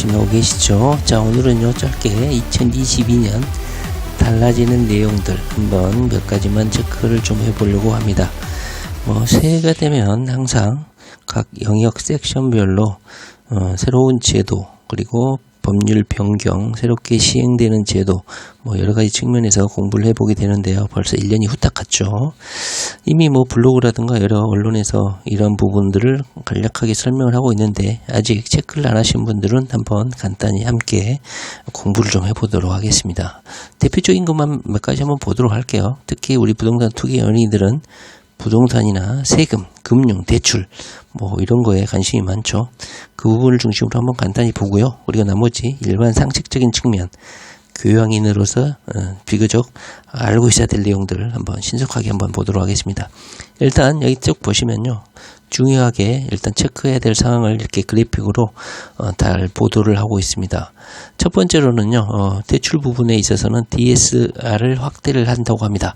지나고 계시죠? 자, 오늘은요 짧게 2022년 달라지는 내용들 한번 몇 가지만 체크를 좀 해보려고 합니다. 새해가 되면 항상 각 영역 섹션별로 새로운 제도 그리고 법률 변경, 새롭게 시행되는 제도 여러가지 측면에서 공부를 해보게 되는데요. 벌써 1년이 후딱 갔죠. 이미 블로그라든가 여러 언론에서 이런 부분들을 간략하게 설명을 하고 있는데 아직 체크를 안 하신 분들은 한번 간단히 함께 공부를 좀 해보도록 하겠습니다. 대표적인 것만 몇 가지 한번 보도록 할게요. 특히 우리 부동산 투기 연예인들은 부동산이나 세금, 금융, 대출 이런 거에 관심이 많죠. 그 부분을 중심으로 한번 간단히 보고요. 우리가 나머지 일반 상식적인 측면, 교양인으로서 비교적 알고 있어야 될 내용들을 한번 신속하게 한번 보도록 하겠습니다. 일단 여기 쭉 보시면요. 중요하게 일단 체크해야 될 상황을 이렇게 그래픽으로 잘 보도를 하고 있습니다. 첫 번째로는요. 대출 부분에 있어서는 DSR을 확대를 한다고 합니다.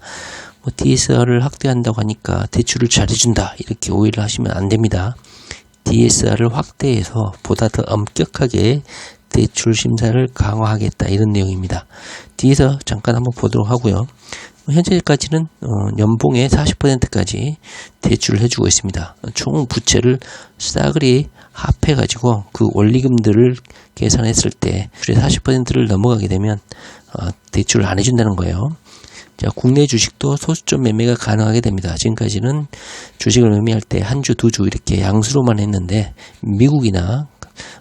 DSR을 확대한다고 하니까 대출을 잘해준다 이렇게 오해를 하시면 안 됩니다. DSR을 확대해서 보다 더 엄격하게 대출 심사를 강화하겠다 이런 내용입니다. 뒤에서 잠깐 한번 보도록 하고요. 현재까지는 연봉의 40%까지 대출을 해주고 있습니다. 총 부채를 싸그리 합해가지고 그 원리금들을 계산했을 때 40%를 넘어가게 되면 대출을 안 해준다는 거예요. 자, 국내 주식도 소수점 매매가 가능하게 됩니다. 지금까지는 주식을 매매할 때 한 주, 두 주 이렇게 양수로만 했는데 미국이나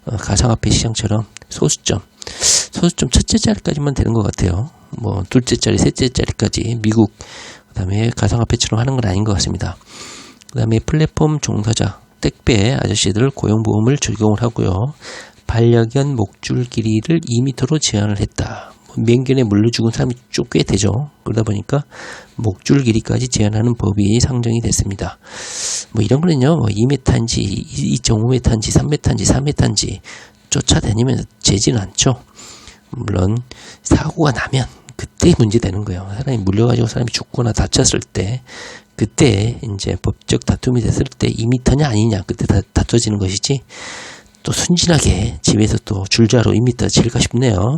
가상화폐 시장처럼 소수점 첫째 자리까지만 되는 것 같아요. 둘째 자리, 셋째 자리까지 미국 그다음에 가상화폐처럼 하는 건 아닌 것 같습니다. 그다음에 플랫폼 종사자, 택배 아저씨들 고용보험을 적용을 하고요. 반려견 목줄 길이를 2m로 제한을 했다. 맹견에 물려 죽은 사람이 좀 꽤 되죠. 그러다 보니까 목줄 길이까지 제한하는 법이 상정이 됐습니다. 이런 거는요, 2m인지, 2.5m인지, 3m인지, 4m인지 쫓아다니면서 재지는 않죠. 물론, 사고가 나면 그때 문제 되는 거예요. 사람이 물려가지고 사람이 죽거나 다쳤을 때, 그때 이제 법적 다툼이 됐을 때 2m냐 아니냐, 그때 다퉈지는 것이지, 또 순진하게 집에서 또 줄자로 2m 칠까 싶네요.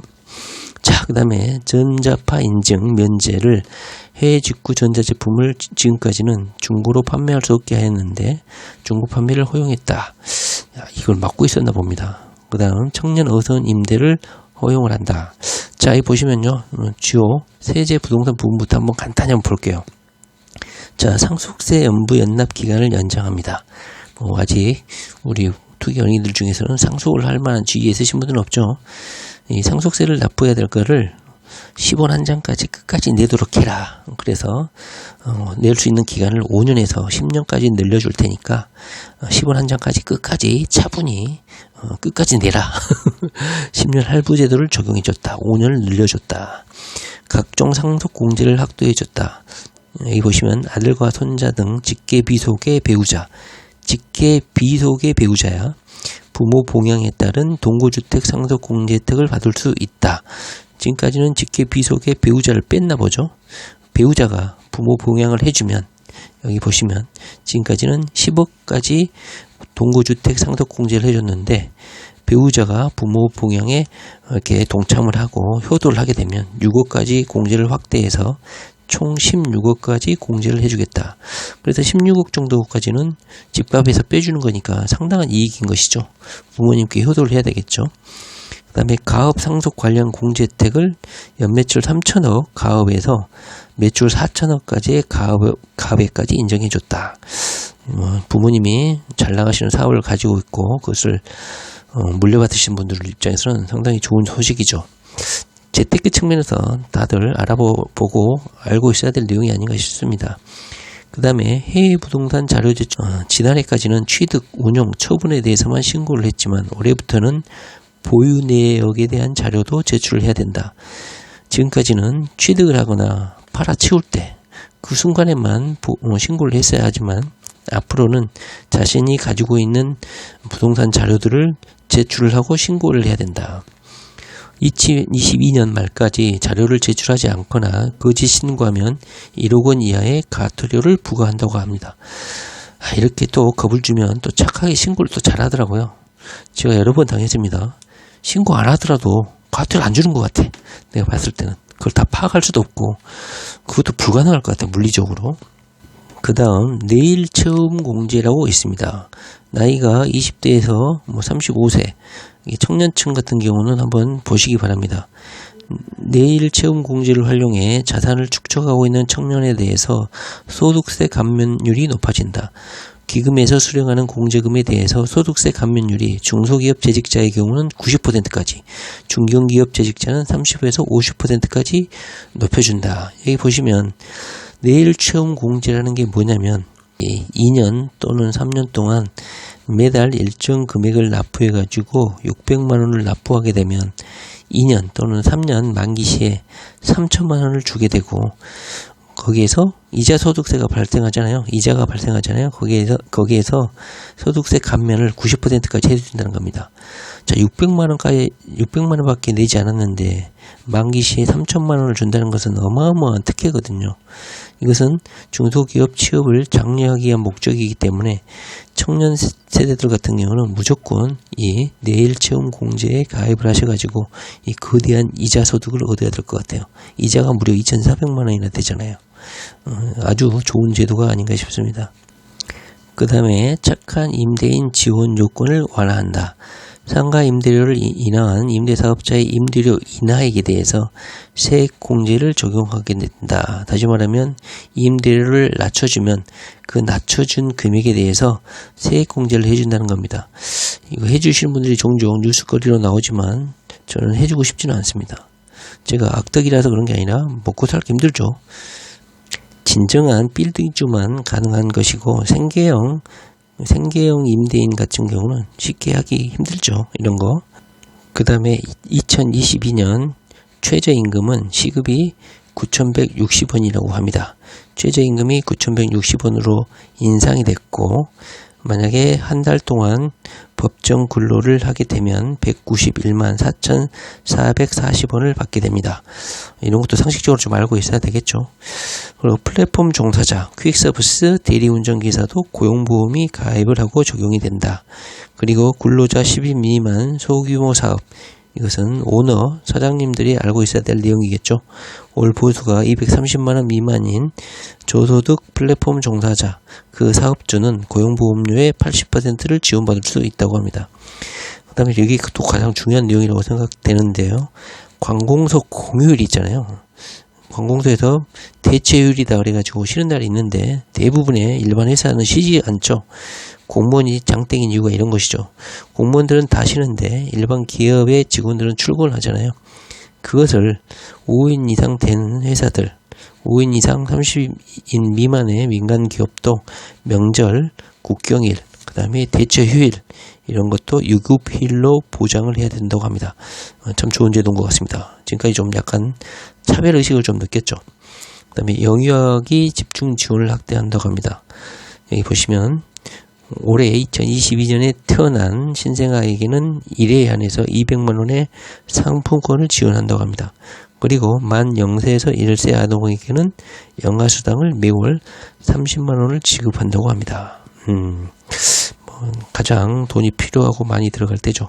자, 그 다음에 전자파 인증 면제를 해외 직구 전자제품을 지금까지는 중고로 판매할 수 없게 했는데 중고 판매를 허용했다. 이걸 막고 있었나 봅니다. 그 다음 청년 어선 임대를 허용을 한다. 자, 여기 보시면요. 주요 세제 부동산 부분부터 한번 간단히 한번 볼게요. 자, 상속세 연부 연납 기간을 연장합니다. 아직 우리 투기 연예인들 중에서는 상속을 할 만한 주의에 있으신 분들은 없죠. 이 상속세를 납부해야 될 거를 10원 한 장까지 끝까지 내도록 해라. 그래서 낼 수 있는 기간을 5년에서 10년까지 늘려줄 테니까 10원 한 장까지 끝까지 차분히 끝까지 내라. 10년 할부 제도를 적용해줬다. 5년을 늘려줬다. 각종 상속 공제를 확대해줬다. 여기 보시면 아들과 손자 등 직계 비속의 배우자, 직계 비속의 배우자야. 부모 봉양에 따른 동거주택 상속 공제 혜택을 받을 수 있다. 지금까지는 직계 비속의 배우자를 뺐나 보죠. 배우자가 부모 봉양을 해주면 여기 보시면 지금까지는 10억까지 동거주택 상속 공제를 해줬는데 배우자가 부모 봉양에 이렇게 동참을 하고 효도를 하게 되면 6억까지 공제를 확대해서 총 16억까지 공제를 해주겠다. 그래서 16억 정도까지는 집값에서 빼주는 거니까 상당한 이익인 것이죠. 부모님께 효도를 해야 되겠죠. 그 다음에 가업 상속 관련 공제 혜택을 연매출 3천억 가업에서 매출 4천억까지의 가업에까지 인정해줬다. 부모님이 잘 나가시는 사업을 가지고 있고 그것을 물려받으신 분들 입장에서는 상당히 좋은 소식이죠. 재테크 측면에서 다들 알아보고 알고 있어야 될 내용이 아닌가 싶습니다. 그 다음에 해외 부동산 자료 제출, 지난해까지는 취득, 운용, 처분에 대해서만 신고를 했지만 올해부터는 보유 내역에 대한 자료도 제출을 해야 된다. 지금까지는 취득을 하거나 팔아치울 때 그 순간에만 신고를 했어야 하지만 앞으로는 자신이 가지고 있는 부동산 자료들을 제출을 하고 신고를 해야 된다. 2022년 말까지 자료를 제출하지 않거나 거짓 신고하면 1억 원 이하의 과태료를 부과한다고 합니다. 이렇게 또 겁을 주면 또 착하게 신고를 또 잘하더라고요. 제가 여러 번 당했습니다. 신고 안 하더라도 과태료를 안 주는 것 같아. 내가 봤을 때는. 그걸 다 파악할 수도 없고 그것도 불가능할 것 같아, 물리적으로. 그 다음 내일 체험 공제라고 있습니다. 나이가 20대에서 35세 청년층 같은 경우는 한번 보시기 바랍니다. 내일 체험 공제를 활용해 자산을 축적하고 있는 청년에 대해서 소득세 감면율이 높아진다. 기금에서 수령하는 공제금에 대해서 소득세 감면율이 중소기업 재직자의 경우는 90%까지, 중견기업 재직자는 30에서 50%까지 높여준다. 여기 보시면 내일 체험 공제라는 게 뭐냐면 2년 또는 3년 동안 매달 일정 금액을 납부해 가지고 600만 원을 납부하게 되면 2년 또는 3년 만기 시에 3천만 원을 주게 되고 거기에서 이자 소득세가 발생하잖아요. 이자가 발생하잖아요. 거기에서 소득세 감면을 90%까지 해준다는 겁니다. 자, 600만 원밖에 내지 않았는데 만기 시에 3천만 원을 준다는 것은 어마어마한 특혜거든요. 이것은 중소기업 취업을 장려하기 위한 목적이기 때문에 청년 세대들 같은 경우는 무조건 이 내일 체험 공제에 가입을 하셔가지고 이 거대한 이자 소득을 얻어야 될 것 같아요. 이자가 무려 2,400만 원이나 되잖아요. 아주 좋은 제도가 아닌가 싶습니다. 그 다음에 착한 임대인 지원 요건을 완화한다. 상가 임대료를 인하한 임대사업자의 임대료 인하액에 대해서 세액 공제를 적용하게 된다. 다시 말하면 임대료를 낮춰주면 그 낮춰준 금액에 대해서 세액 공제를 해준다는 겁니다. 이거 해주시는 분들이 종종 뉴스거리로 나오지만 저는 해주고 싶지는 않습니다. 제가 악덕이라서 그런 게 아니라 먹고 살기 힘들죠. 진정한 빌드 입주만 가능한 것이고 생계형 임대인 같은 경우는 쉽게 하기 힘들죠. 이런 거. 그 다음에 2022년 최저임금은 시급이 9,160원이라고 합니다. 최저임금이 9,160원으로 인상이 됐고 만약에 한 달 동안 법정 근로를 하게 되면 191만 4,440원을 받게 됩니다. 이런 것도 상식적으로 좀 알고 있어야 되겠죠. 그리고 플랫폼 종사자, 퀵서비스, 대리운전기사도 고용보험이 가입을 하고 적용이 된다. 그리고 근로자 10인 미만 소규모 사업, 이것은 오너, 사장님들이 알고 있어야 될 내용이겠죠. 올 보수가 230만원 미만인 저소득 플랫폼 종사자, 그 사업주는 고용보험료의 80%를 지원받을 수 있다고 합니다. 그 다음에 여기 또 가장 중요한 내용이라고 생각되는데요. 관공서 공휴일이 있잖아요. 관공서에서 대체휴일이다 그래가지고 쉬는 날이 있는데 대부분의 일반 회사는 쉬지 않죠. 공무원이 장땡인 이유가 이런 것이죠. 공무원들은 다 쉬는데 일반 기업의 직원들은 출근을 하잖아요. 그것을 5인 이상 된 회사들, 5인 이상 30인 미만의 민간 기업도 명절, 국경일, 그 다음에 대체휴일 이런 것도 유급휴일로 보장을 해야 된다고 합니다. 참 좋은 제도인 것 같습니다. 지금까지 좀 약간 차별의식을 좀 느꼈죠. 그 다음에 영유아기 집중 지원을 확대한다고 합니다. 여기 보시면 올해 2022년에 태어난 신생아에게는 1회에 한해서 200만원의 상품권을 지원한다고 합니다. 그리고 만 0세에서 1세 아동에게는 영아수당을 매월 30만원을 지급한다고 합니다. 가장 돈이 필요하고 많이 들어갈 때죠.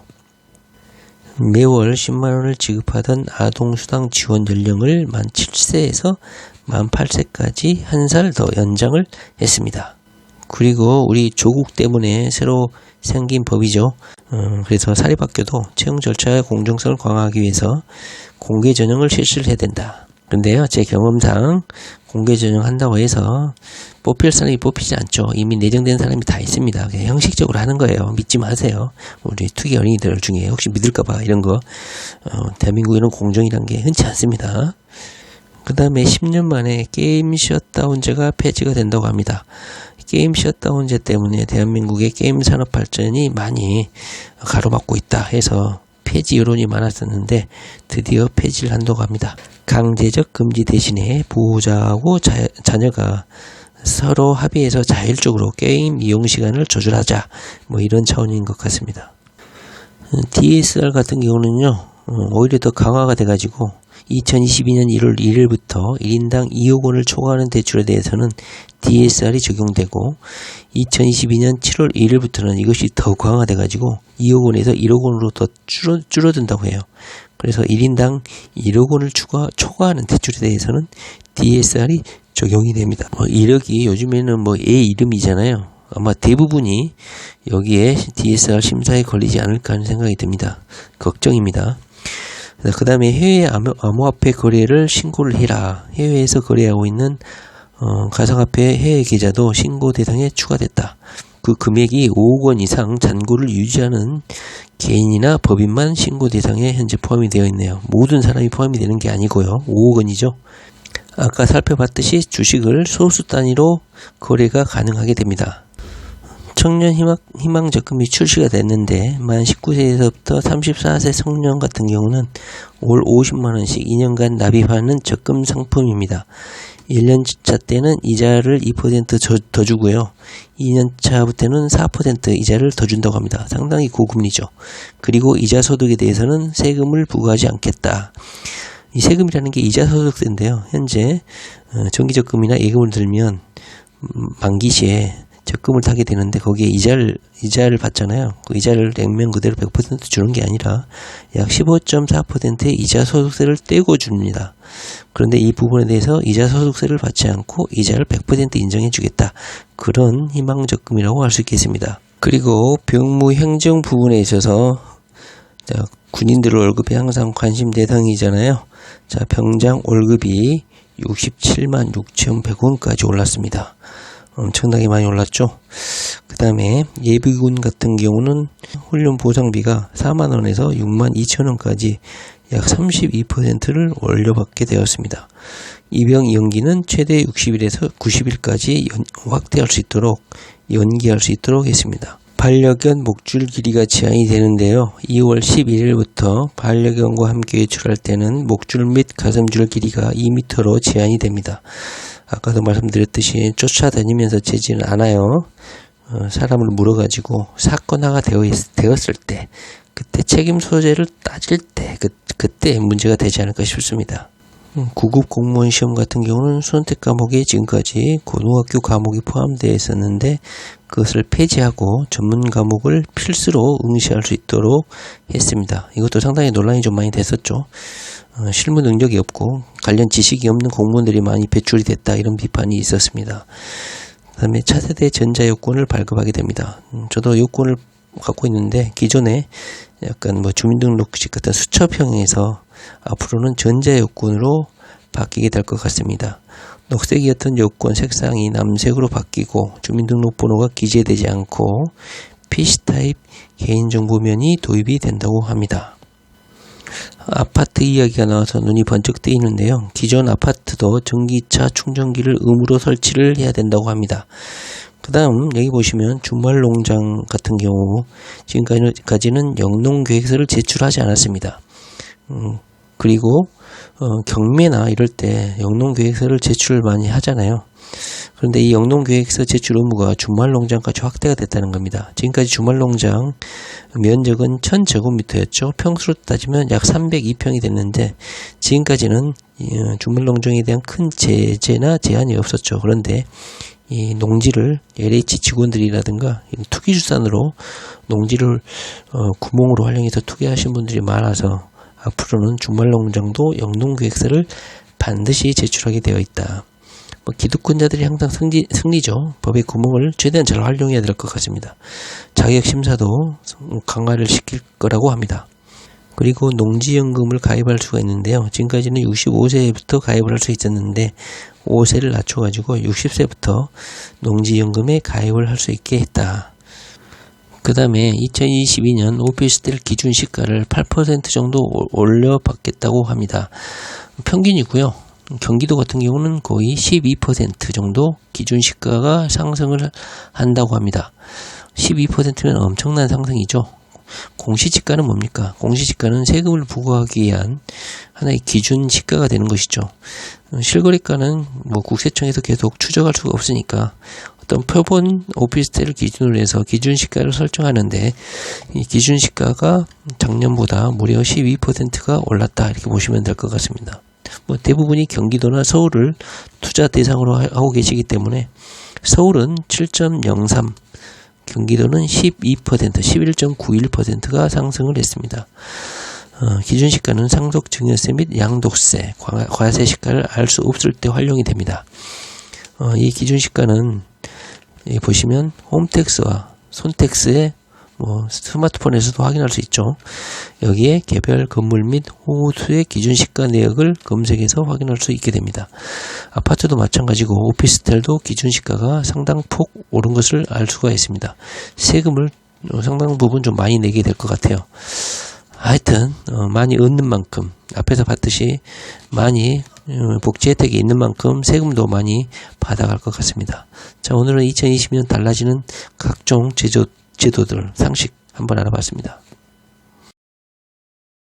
매월 10만원을 지급하던 아동수당 지원 연령을 만 7세에서 만 8세까지 한 살 더 연장을 했습니다. 그리고 우리 조국 때문에 새로 생긴 법이죠. 그래서 사립학교도 채용 절차의 공정성을 강화하기 위해서 공개 전형을 실시를 해야 된다. 그런데요, 제 경험상 공개 전형 한다고 해서 뽑힐 사람이 뽑히지 않죠. 이미 내정된 사람이 다 있습니다. 그냥 형식적으로 하는 거예요. 믿지 마세요. 우리 투기 어린이들 중에 혹시 믿을까봐 이런 거. 대한민국에는 공정이란 게 흔치 않습니다. 그 다음에 10년 만에 게임 셧다운제가 폐지가 된다고 합니다. 게임 셧다운제 때문에 대한민국의 게임 산업 발전이 많이 가로막고 있다 해서 폐지 여론이 많았었는데 드디어 폐지를 한다고 합니다. 강제적 금지 대신에 보호자하고 자녀가 서로 합의해서 자율적으로 게임 이용 시간을 조절하자, 뭐 이런 차원인 것 같습니다. DSR 같은 경우는요, 오히려 더 강화가 돼가지고 2022년 1월 1일부터 1인당 2억 원을 초과하는 대출에 대해서는 DSR이 적용되고 2022년 7월 1일부터는 이것이 더 강화돼 가지고 2억 원에서 1억 원으로 더 줄어든다고 해요. 그래서 1인당 1억 원을 초과하는 대출에 대해서는 DSR이 적용이 됩니다. 1억이 요즘에는 애 이름이잖아요. 아마 대부분이 여기에 DSR 심사에 걸리지 않을까 하는 생각이 듭니다. 걱정입니다. 그 다음에 해외 암호화폐 거래를 신고를 해라. 해외에서 거래하고 있는 가상화폐 해외 계좌도 신고 대상에 추가됐다. 그 금액이 5억 원 이상 잔고를 유지하는 개인이나 법인만 신고 대상에 현재 포함이 되어 있네요. 모든 사람이 포함이 되는 게 아니고요. 5억 원이죠. 아까 살펴봤듯이 주식을 소수 단위로 거래가 가능하게 됩니다. 청년 희망 적금이 출시가 됐는데 만 19세에서부터 34세 청년 같은 경우는 월 50만원씩 2년간 납입하는 적금 상품입니다. 1년차 때는 이자를 2% 더 주고요. 2년차부터는 4% 이자를 더 준다고 합니다. 상당히 고금리죠. 그리고 이자 소득에 대해서는 세금을 부과하지 않겠다. 이 세금이라는 게 이자 소득세인데요. 현재 정기적금이나 예금을 들면 만기 시에 적금을 타게 되는데 거기에 이자를 받잖아요. 그 이자를 액면 그대로 100% 주는 게 아니라 약 15.4%의 이자 소득세를 떼고 줍니다. 그런데 이 부분에 대해서 이자 소득세를 받지 않고 이자를 100% 인정해 주겠다. 그런 희망적금이라고 할 수 있겠습니다. 그리고 병무 행정 부분에 있어서 군인들 월급이 항상 관심 대상이잖아요. 자, 병장 월급이 67만 6,100원까지 올랐습니다. 엄청나게 많이 올랐죠. 그 다음에 예비군 같은 경우는 훈련 보상비가 4만원에서 6만 2천원까지 약 32%를 올려받게 되었습니다. 입영 연기는 최대 60일에서 90일까지 확대할 수 있도록 연기할 수 있도록 했습니다. 반려견 목줄 길이가 제한이 되는데요. 2월 11일부터 반려견과 함께 외출할 때는 목줄 및 가슴줄 길이가 2m로 제한이 됩니다. 아까도 말씀드렸듯이 쫓아다니면서 재지는 않아요. 사람을 물어가지고 사건화가 되었을 때 그때 책임 소재를 따질 때 그때 문제가 되지 않을까 싶습니다. 9급 공무원 시험 같은 경우는 선택 과목에 지금까지 고등학교 과목이 포함되어 있었는데 그것을 폐지하고 전문 과목을 필수로 응시할 수 있도록 했습니다. 이것도 상당히 논란이 좀 많이 됐었죠. 실무 능력이 없고 관련 지식이 없는 공무원들이 많이 배출이 됐다 이런 비판이 있었습니다. 그 다음에 차세대 전자요건을 발급하게 됩니다. 저도 요건을 갖고 있는데 기존에 약간 주민등록식 같은 수첩형에서 앞으로는 전자요건으로 바뀌게 될 것 같습니다. 녹색이었던 요건 색상이 남색으로 바뀌고 주민등록번호가 기재되지 않고 PC타입 개인정보면이 도입이 된다고 합니다. 아파트 이야기가 나와서 눈이 번쩍 뜨이는데요. 기존 아파트도 전기차 충전기를 의무로 설치를 해야 된다고 합니다. 그 다음 여기 보시면 주말농장 같은 경우 지금까지는 영농계획서를 제출하지 않았습니다. 그리고 경매나 이럴 때 영농계획서를 제출을 많이 하잖아요. 그런데 이 영농계획서 제출 의무가 주말농장까지 확대가 됐다는 겁니다. 지금까지 주말농장 면적은 1000제곱미터였죠. 평수로 따지면 약 302평이 됐는데 지금까지는 주말농장에 대한 큰 제재나 제한이 없었죠. 그런데 이 농지를 LH 직원들이라든가 투기주산으로 농지를 구멍으로 활용해서 투기하신 분들이 많아서 앞으로는 주말농장도 영농계획서를 반드시 제출하게 되어 있다. 기득권자들이 항상 승리죠. 법의 구멍을 최대한 잘 활용해야 될 것 같습니다. 자격심사도 강화를 시킬 거라고 합니다. 그리고 농지연금을 가입할 수가 있는데요. 지금까지는 65세부터 가입을 할 수 있었는데 5세를 낮춰가지고 60세부터 농지연금에 가입을 할 수 있게 했다. 그 다음에 2022년 오피스텔 기준 시가를 8% 정도 올려받겠다고 합니다. 평균이고요. 경기도 같은 경우는 거의 12% 정도 기준 시가가 상승을 한다고 합니다. 12%면 엄청난 상승이죠. 공시지가는 뭡니까? 공시지가는 세금을 부과하기 위한 하나의 기준 시가가 되는 것이죠. 실거래가는 국세청에서 계속 추적할 수가 없으니까 어떤 표본 오피스텔을 기준으로 해서 기준시가를 설정하는데 이 기준시가가 작년보다 무려 12%가 올랐다 이렇게 보시면 될 것 같습니다. 뭐 대부분이 경기도나 서울을 투자 대상으로 하고 계시기 때문에 서울은 7.03, 경기도는 12%, 11.91%가 상승을 했습니다. 기준시가는 상속증여세 및 양도세, 과세시가를 알 수 없을 때 활용이 됩니다. 이 기준시가는 보시면 홈택스와 손택스의 스마트폰에서도 확인할 수 있죠. 여기에 개별 건물 및 호수의 기준시가 내역을 검색해서 확인할 수 있게 됩니다. 아파트도 마찬가지고 오피스텔도 기준시가가 상당폭 오른 것을 알 수가 있습니다. 세금을 상당 부분 좀 많이 내게 될 것 같아요. 하여튼 많이 얻는 만큼 앞에서 봤듯이 많이 복지 혜택이 있는 만큼 세금도 많이 받아갈 것 같습니다. 자, 오늘은 2020년 달라지는 각종 제도들 상식 한번 알아봤습니다.